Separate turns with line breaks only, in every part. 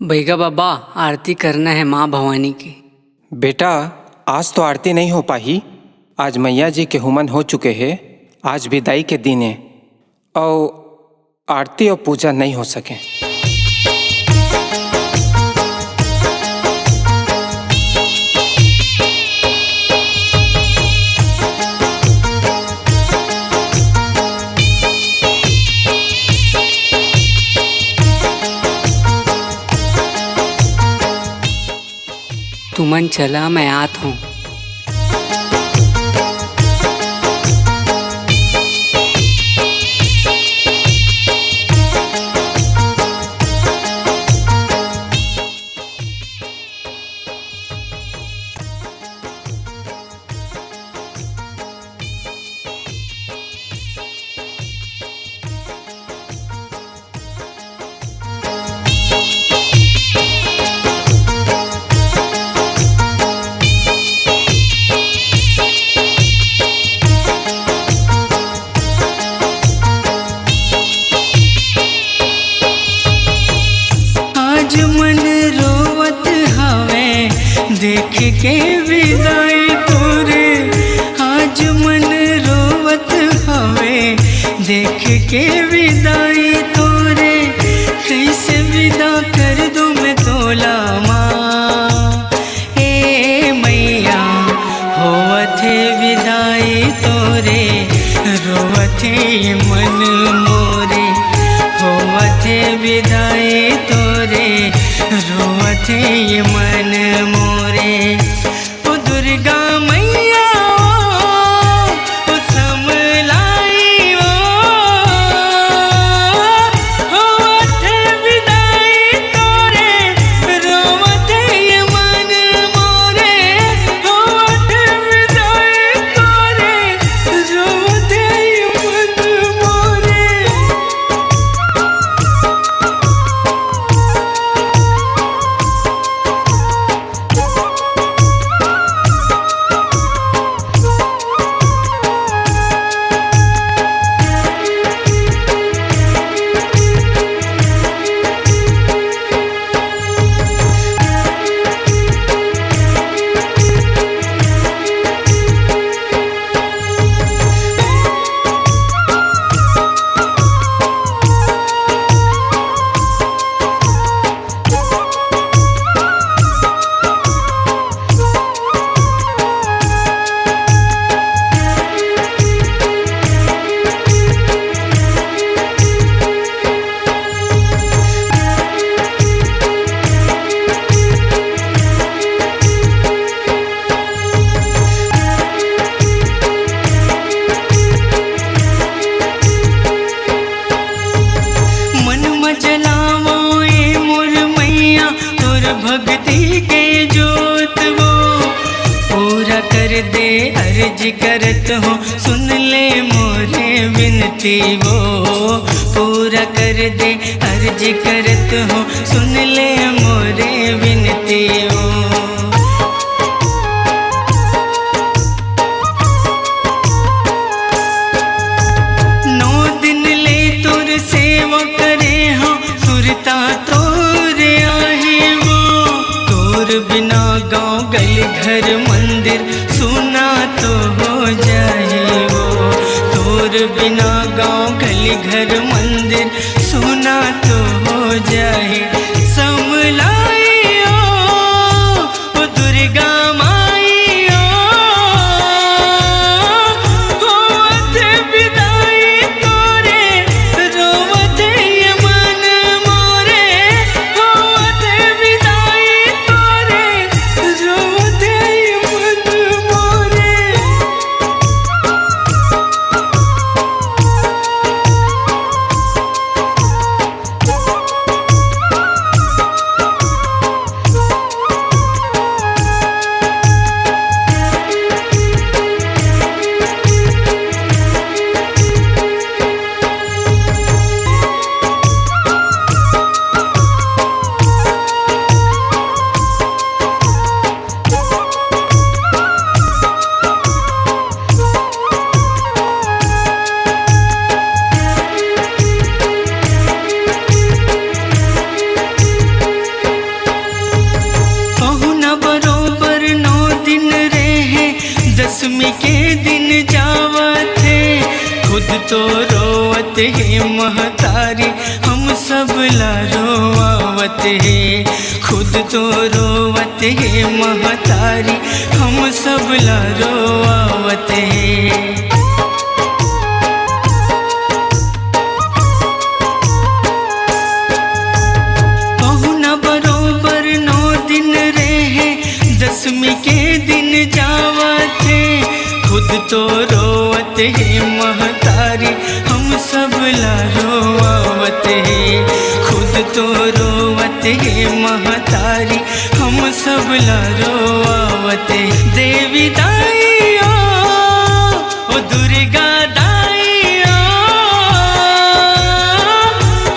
भैया बाबा, आरती करना है माँ भवानी की।
बेटा, आज तो आरती नहीं हो पाई। आज मैया जी के हुमन हो चुके हैं। आज विदाई के दिन है और आरती और पूजा नहीं हो सके।
तू मन चला, मैं आत हूँ। देख के विदाई तोरे, आज मन रोवत हवे। देख के विदाई तोरे, कैसे विदा कर दूं मैं तोला माँ। ए मैया होवत है विदाई तोरे, रोवत है मन मोरे। होवत है विदाई तोरे, रोवत है मन मोरे। ओ दुर्गा मैया ओ समलाई ओ, होवत है विदाई तोरे, रोवत है मन मोरे। होवत है विदाई तोरे, रोवत है मन मोरे। भक्ति के जोत वो पूरा कर दे, अर्ज करत हो सुन ले मोरे विनती। वो पूरा कर दे, अर्ज करत हो सुन ले मोरे विनती। वो बिना गाँव गली घर मंदिर सुना तो हो जाए। वो तोर बिना गाँव गली घर मंदिर सुना तो हो जाए। समलाइयो ओ दुर्गा माइयो, होवत विदाई तोरे, रोवत है मन मोरे। होवत विदाई तोरे, रोवत है मन मोरे। तो रोवत है महतारी, हम सब ला रोआवत है। खुद तो रोवत है महतारी, हम सब ला रोआवत है। दसवीं के दिन जावत है, खुद तो रोवत है महतारी, हम सब ला रोआवत है। खुद तो रोवत है महतारी, हम सब ला रोआवत है। देवी दाई ओ दुर्गा दाई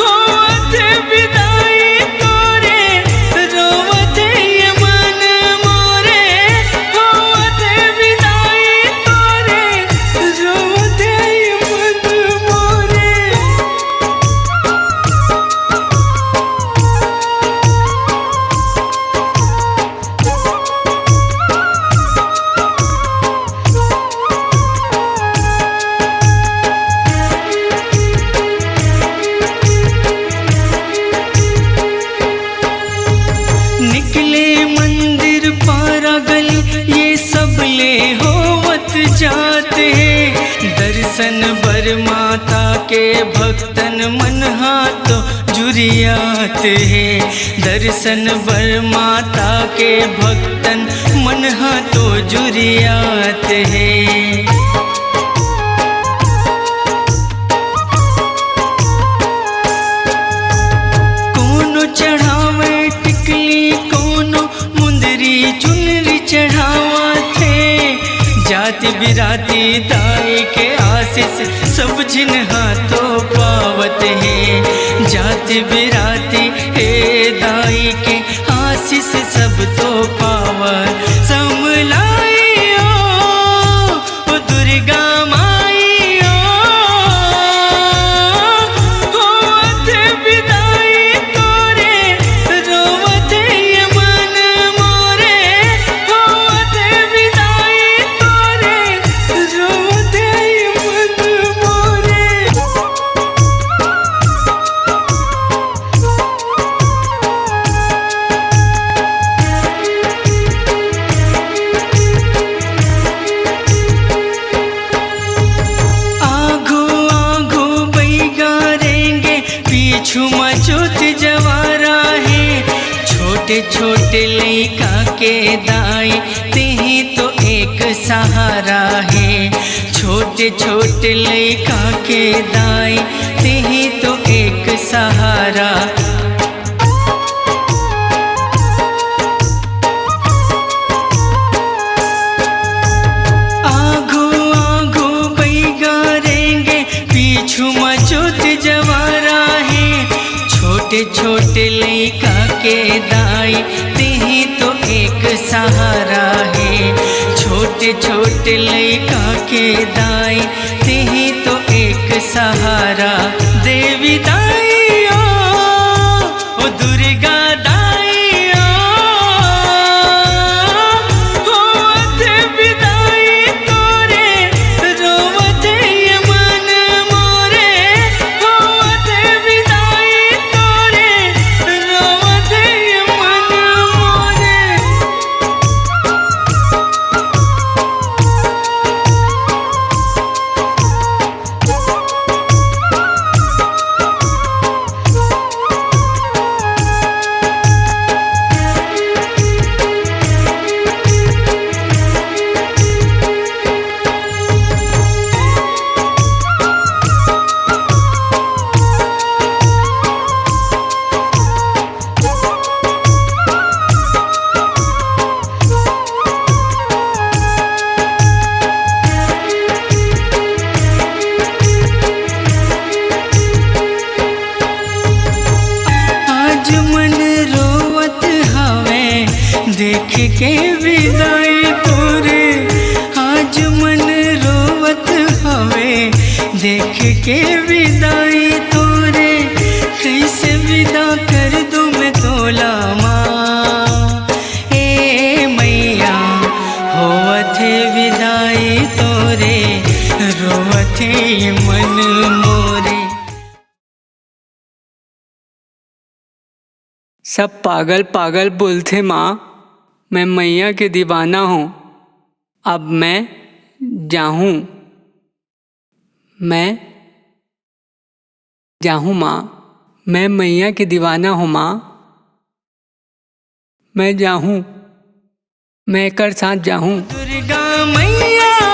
होवत विदाई तोरे, रोवत ये मन मोरे, होवत विदाई तोरे, रोवत ये मन मोरे। निकले मंदिर पारा गली, ये सब ले होवत जाते हैं। दर्शन बर माता के भक्तन मन हाथों जुरियाते हैं। दर्शन बर माता के भक्तन मन हाथों जुरियाते हैं। चढ़ावे टिकली कोनो मुंदरी चुनरी चढ़ावत है। जाति बिराती दाई के आशीष सब जिन हाथों पावत है। जाति बिराती हे दाई के आशीष सब तो पावत। समलाइयो ओ दुर्गा माइयो, होवत विदाई तोरे, रोवत ये मन मोरे, होवत विदाई तोरे, रोवत ये मन मोरे। आगो आगो बैगारेंगे, पीछू मचोत जवारा है। छोटे छोटे लइका के दाई, तेही तो एक सहारा है। छोटे छोटे लइका के दाई, तेही तो एक सहारा। आगो आगो बैगारेंगे, पीछू मचोत जवारा है। छोटे छोटे लइका के दाई, तेही तो एक सहारा है। छोटे छोटे लइका के दाई, तेही तो एक सहारा। देवी दाई ओ दुर्गा दाई होवत विदाई तोरे, रोवत ये मन मोरे, होवत विदाई तोरे, रोवत ये मन मोरे। देख के विदाई तोरे, आज मन रोवत हवे। देख के विदाई तोरे, कैसे विदा कर दूं मैं तोला माँ। ए मैया होवत विदाई तोरे, रोवत मन मोरे।
सब पागल पागल बोलते माँ, मैं मैया के दीवाना हूँ। अब मैं जाऊँ, मैं जाऊँ माँ, मैं मैया की दीवाना हूँ माँ। मैं जाऊँ, मैं कर साथ जाऊँ।
दुर्गा मैया